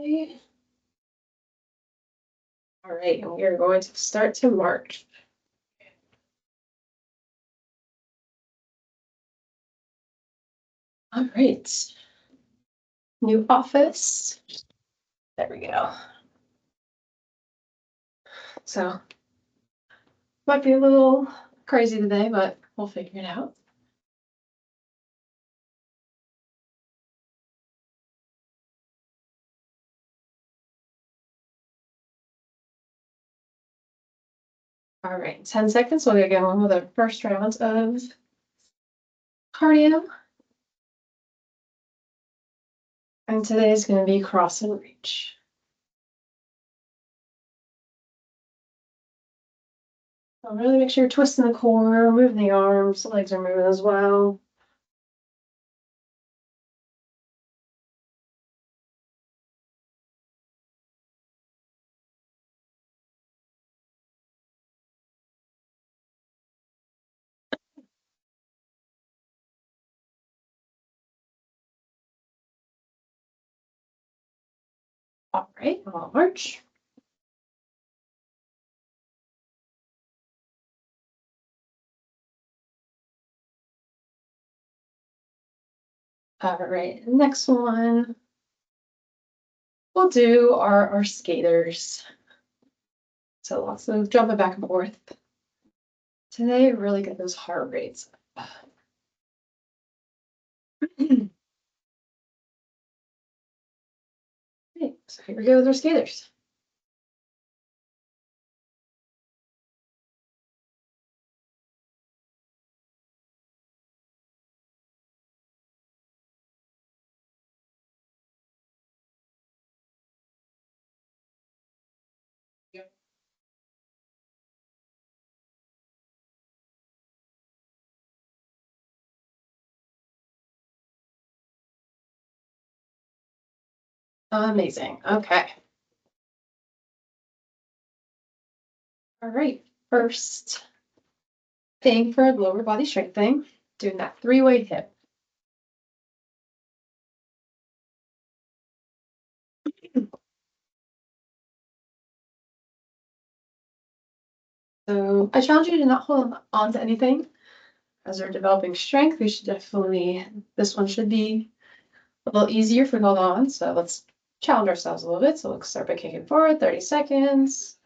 Okay. All right, and we are going to start to march. All right. New office. There we go. So might be a little crazy today, but we'll figure it out. All right, 10 seconds. We'll get going with our first round of cardio. And today is going to be cross and reach. So really make sure you're twisting the core, moving the arms, the legs are moving as well. All right, I'll march. All right, next one. We'll do our skaters. So lots of jumping back and forth. Today, really get those heart rates up. Okay, so here we go with our skaters. Yep. Amazing. Okay. All right. First thing for lower body strength thing, doing that three-way hip. So I challenge you to not hold on to anything. As we're developing strength, we should definitely, this one should be a little easier if we hold on. So let's challenge ourselves a little bit. So let's start by kicking forward, 30 seconds.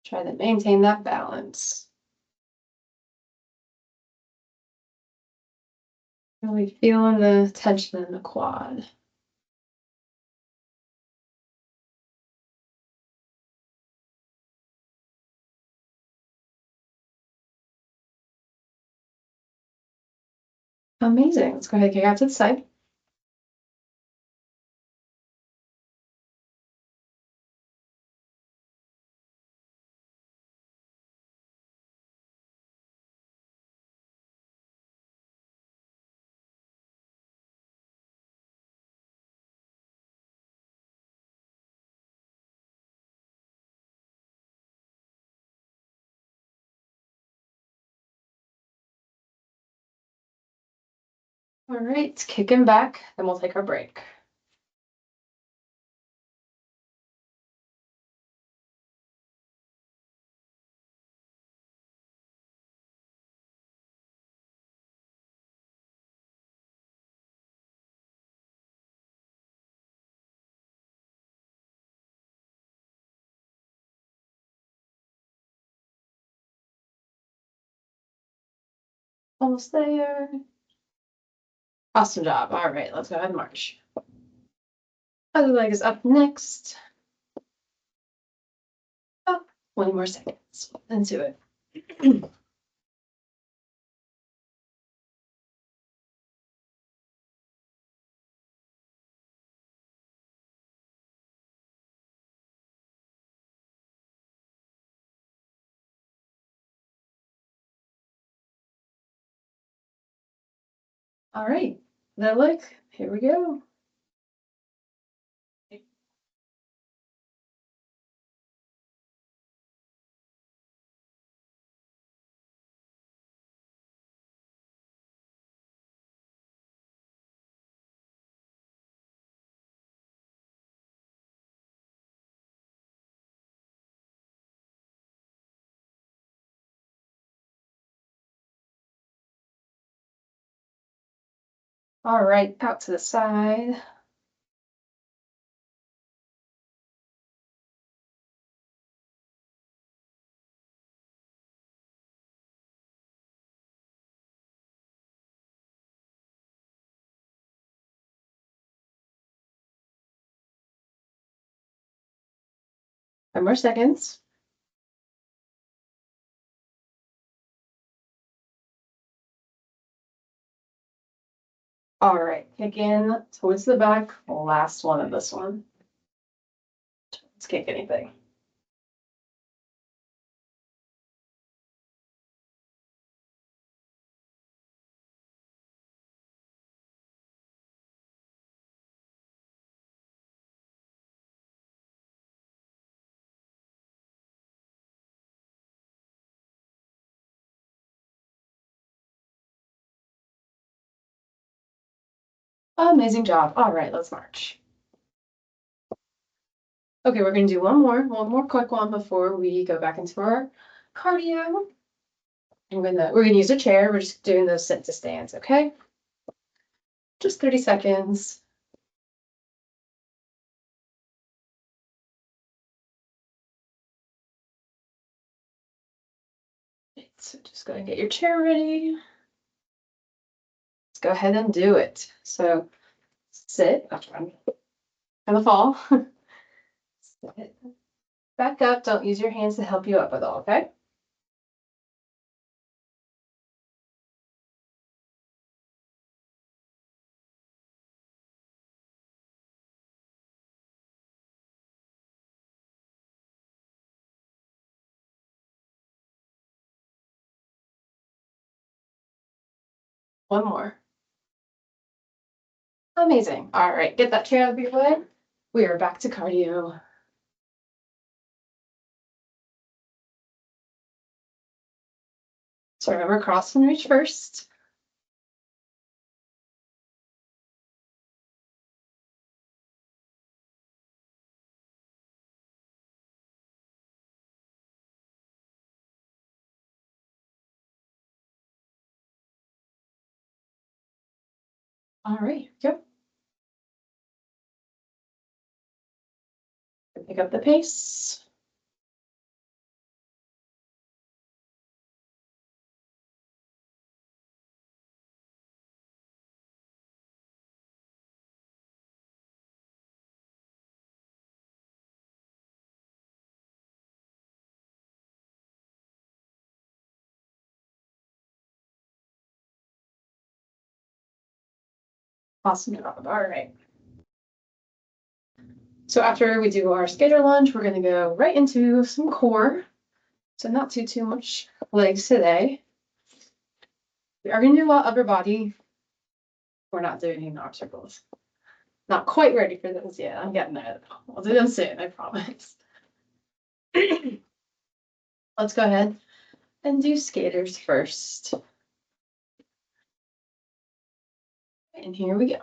Try to maintain that balance. Really feeling the tension in the quad. Amazing. Let's go ahead and kick out to the side. All right, kicking back, then we'll take our break. Almost there. Awesome job. All right, let's go ahead and march. Other leg is up next. Oh, 20 more seconds into it. All right, that leg, here we go. All right, out to the side. Five more seconds. All right, kick in towards the back. Last one of this one. Let's kick anything. Amazing job. All right, let's march. Okay, we're gonna do one more quick one before we go back into our cardio. We're gonna use a chair. We're just doing those sit to stands, okay? Just 30 seconds. So just go and get your chair ready. Let's go ahead and do it. So sit, trying to fall. Sit. Back up. Don't use your hands to help you up at all, okay? One more. Amazing. All right, get that chair out of your way. We are back to cardio. So remember, cross and reach first. All right, go. Pick up the pace. Awesome job. All right. So after we do our skater lunge, we're going to go right into some core. So not too much legs today. We are going to do a lot upper body. We're not doing any arm circles. Not quite ready for those yet. I'm getting there. I'll do them soon, I promise. Let's go ahead and do skaters first. And here we go.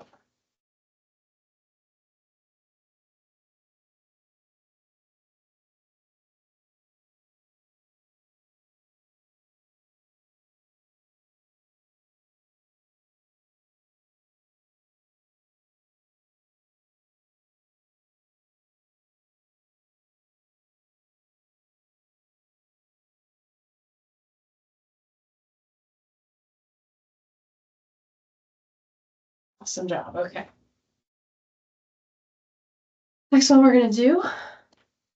Awesome job. Okay. Next one we're going to do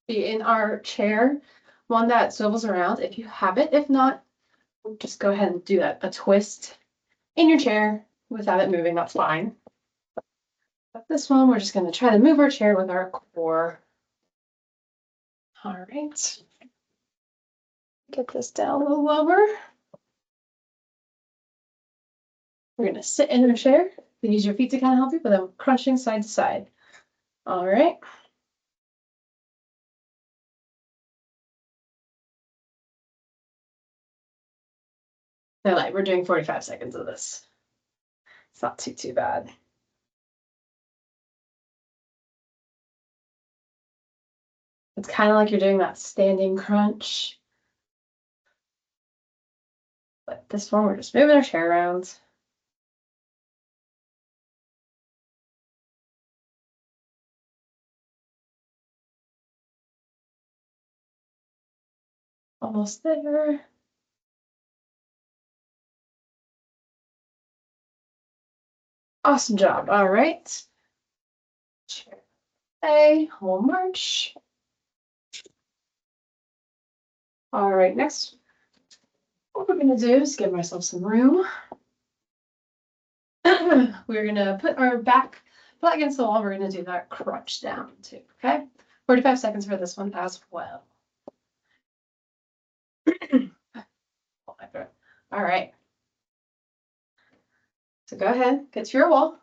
be in our chair, one that swivels around if you have it. If not, just go ahead and do a twist in your chair without it moving. That's fine. But this one, we're just going to try to move our chair with our core. All right. Get this down a little lower. We're going to sit in our chair. You use your feet to kind of help you, but then crunching side to side. All right. They're like, we're doing 45 seconds of this. It's not too bad. It's kind of like you're doing that standing crunch. But this one, we're just moving our chair around. Almost there. Awesome job. All right. Chair A, we'll march. All right, next, what we're gonna do is give myself some room. We're gonna put our back flat against the wall. We're gonna do that crunch down too, okay? 45 seconds for this one as well. All right. So go ahead, get to your wall.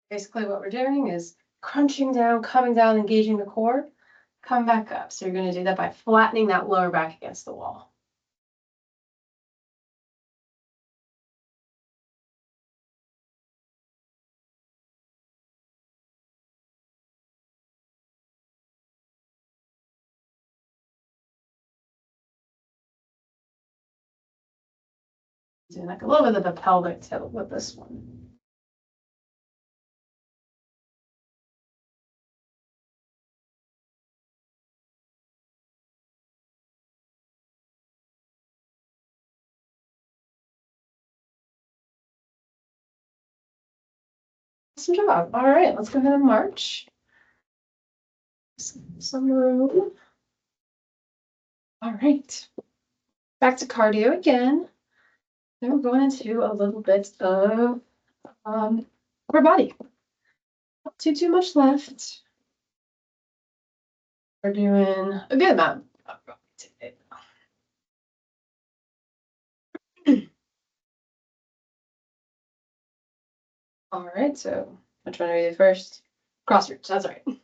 Basically what we're doing is crunching down, coming down, engaging the core, come back up. So you're gonna do that by flattening that lower back against the wall. Doing like a little bit of a pelvic tilt with this one. Awesome job. All right, let's go ahead and march. Some room. All right. Back to cardio again. Then we're going into a little bit of upper body. Not too much left. We're doing a good amount of upper body today. All right, so which one are we do first? Cross reach, that's right. It's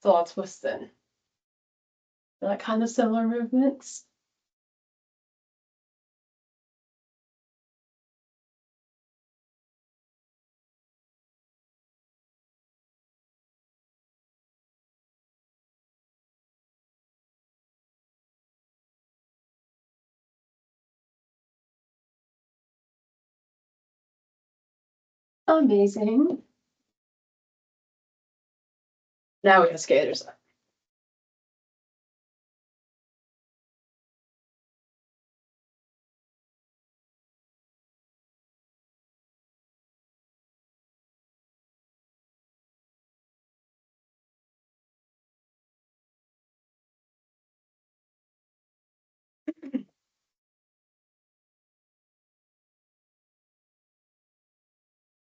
a lot of twisting. Like kind of similar movements. Amazing. Now we have skaters.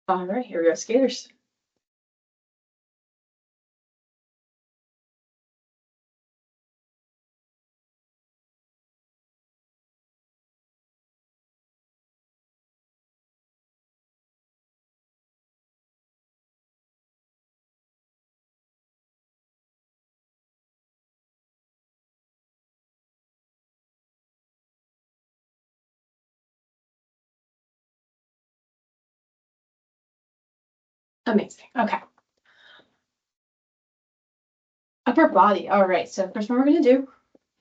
All right, here we go, skaters. Amazing. Okay. Upper body. All right. So first one we're gonna do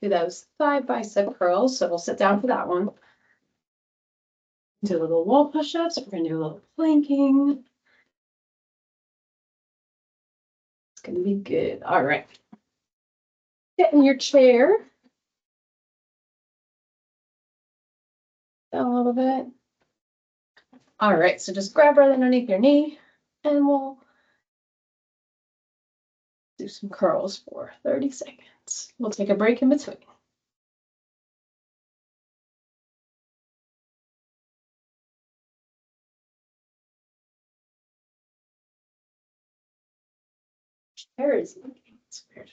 those thigh bicep curls. So we'll sit down for that one. Do a little wall push-ups. We're gonna do a little planking. It's gonna be good. All right. Get in your chair. Down a little bit. All right. So just grab right underneath your knee, and we'll do some curls for 30 seconds. We'll take a break in between. Chair is leaking. It's weird.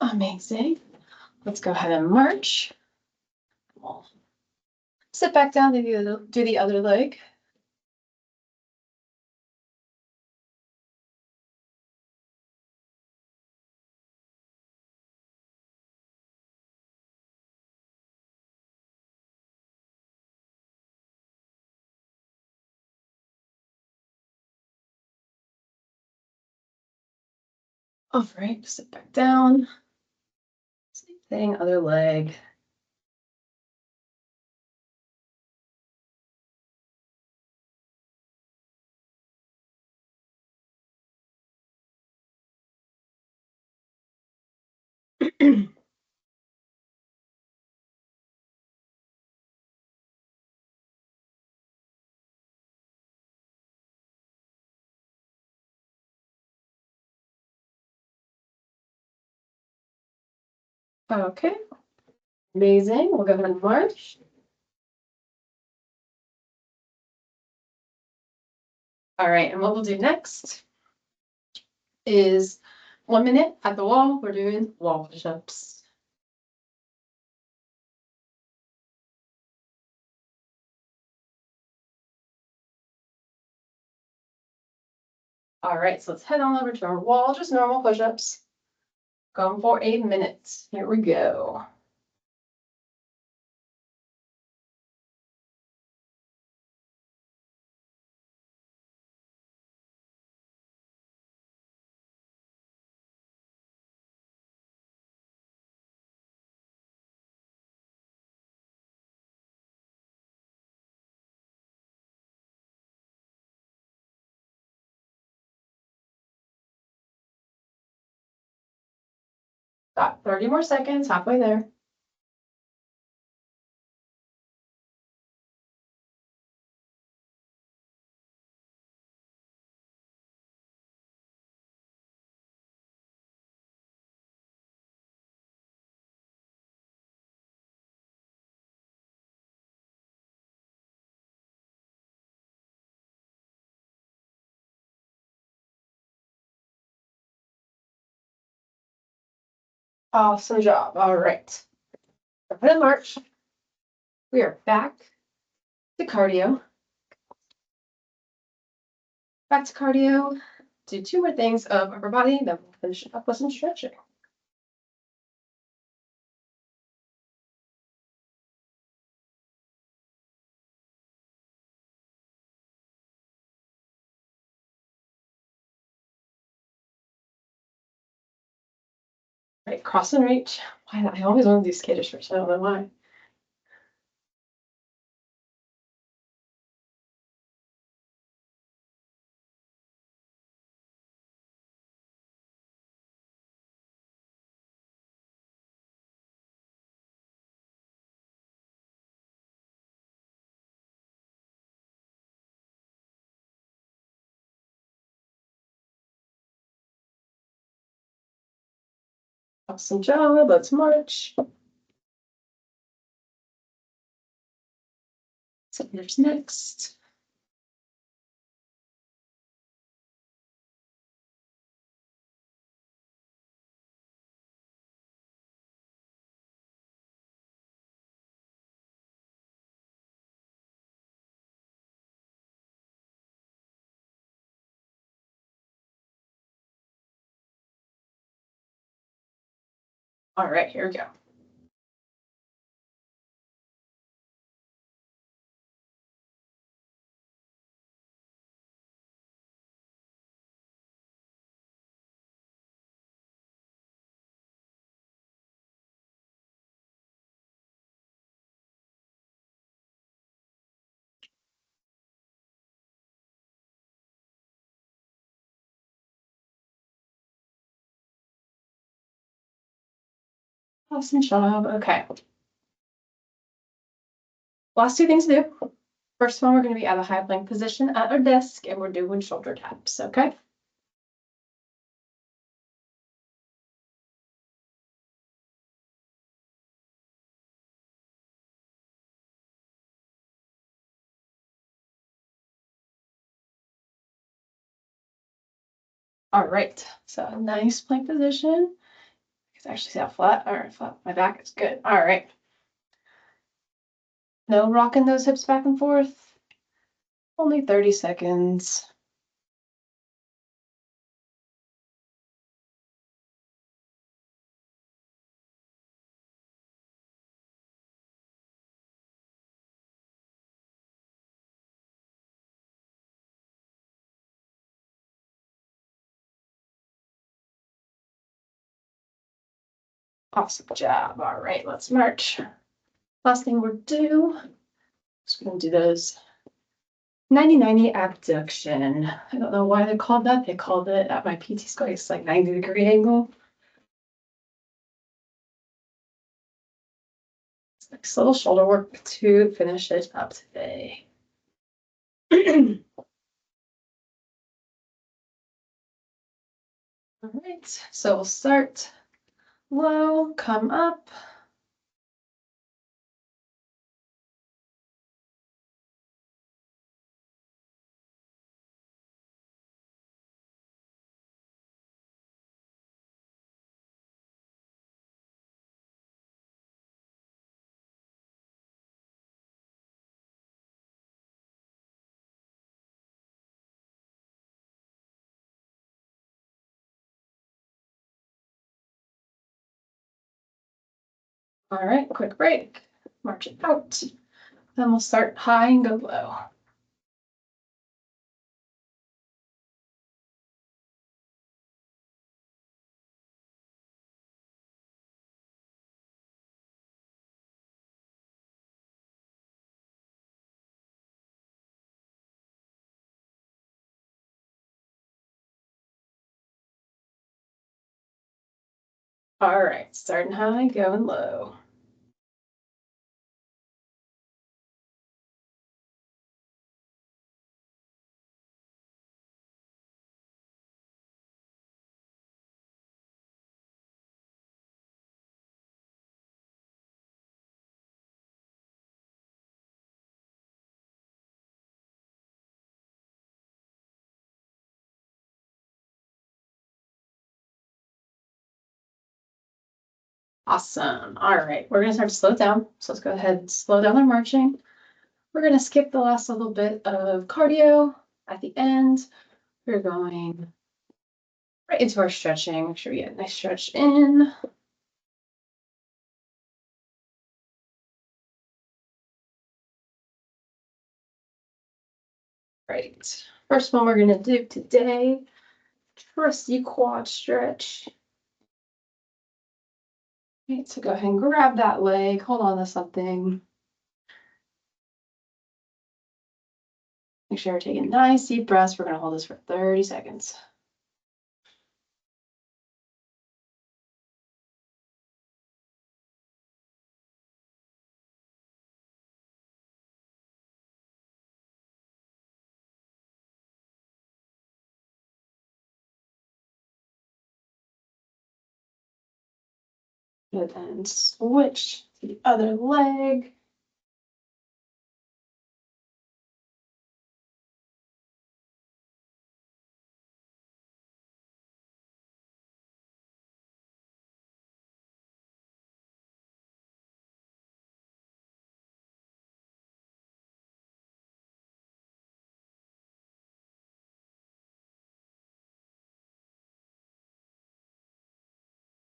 Amazing. Let's go ahead and march. We'll sit back down to do the other leg. All right, sit back down. Same thing, other leg. Okay, amazing. We'll go ahead and march. All right, and what we'll do next is 1 minute at the wall. We're doing wall push-ups. All right, so let's head on over to our wall, just normal push-ups. Going for 8 minutes. Here we go. Got 30 more seconds, halfway there. Awesome job. All right. Put in march. We are back to cardio. Back to cardio. Do 2 more things of upper body, then we'll finish up with some stretching. Right, cross and reach. Why I always want to do skater stretch. I don't know why. Awesome job. Let's march. So there's next. All right, here we go. Awesome job. Okay. Last 2 things to do. First one, we're going to be at a high plank position at our desk, and we're doing shoulder taps. Okay. All right. So a nice plank position. You can actually see how flat. All right, flat. My back is good. All right. No rocking those hips back and forth. Only 30 seconds. Awesome job. All right, let's march. Last thing we'll do is we're going to do those 90-90 abduction. I don't know why they called that. They called it at my PT school. It's like 90-degree angle. Nice little shoulder work to finish it up today. All right, so we'll start low, come up. All right, quick break, march it out. Then we'll start high and go low. All right, starting high, going low. Awesome. All right, we're gonna start to slow down. So let's go ahead and slow down our marching. We're gonna skip the last little bit of cardio at the end. We're going right into our stretching. Make sure we get a nice stretch in. Right. First one we're gonna do today, trusty quad stretch. Okay, so go ahead and grab that leg, hold on to something. Make sure you're taking nice deep breaths. We're gonna hold this for 30 seconds. And then switch to the other leg.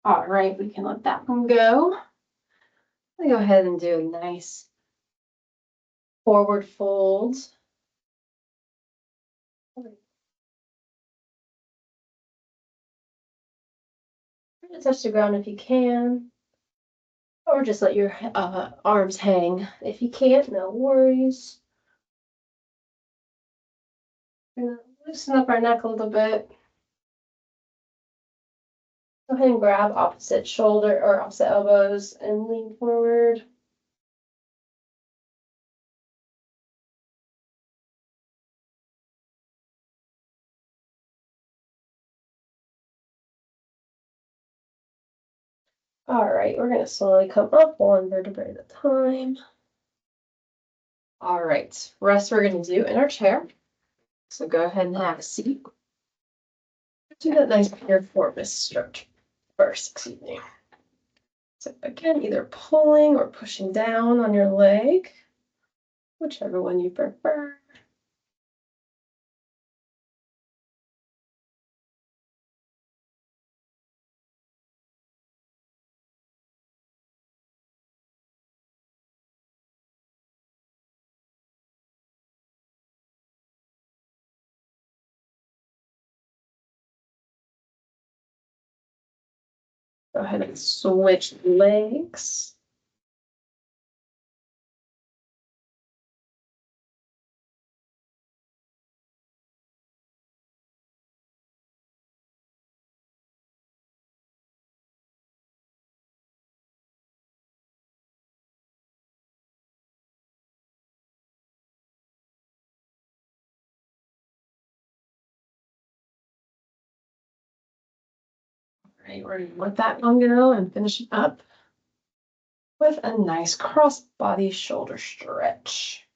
All right, we can let that one go. I'm gonna go ahead and do a nice forward fold. Touch the ground if you can, or just let your arms hang. If you can't, no worries. We're gonna loosen up our neck a little bit. Go ahead and grab opposite shoulder or opposite elbows and lean forward. All right, we're gonna slowly come up one vertebrae at a time. All right, rest we're gonna do in our chair. So go ahead and have a seat. Do that nice piriformis stretch first, excuse me. So again, either pulling or pushing down on your leg, whichever one you prefer. Go ahead and switch legs. right, we're gonna let that one go and finish it up with a nice cross-body shoulder stretch.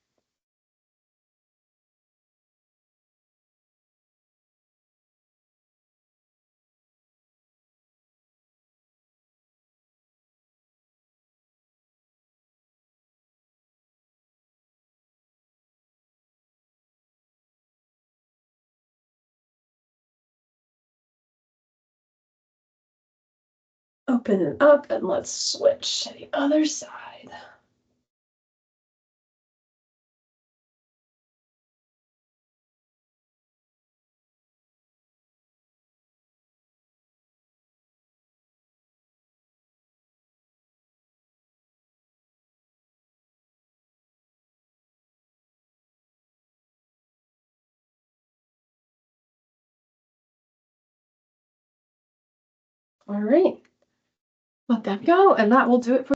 Open it up and let's switch to the other side. All right, let that go, and that will do it for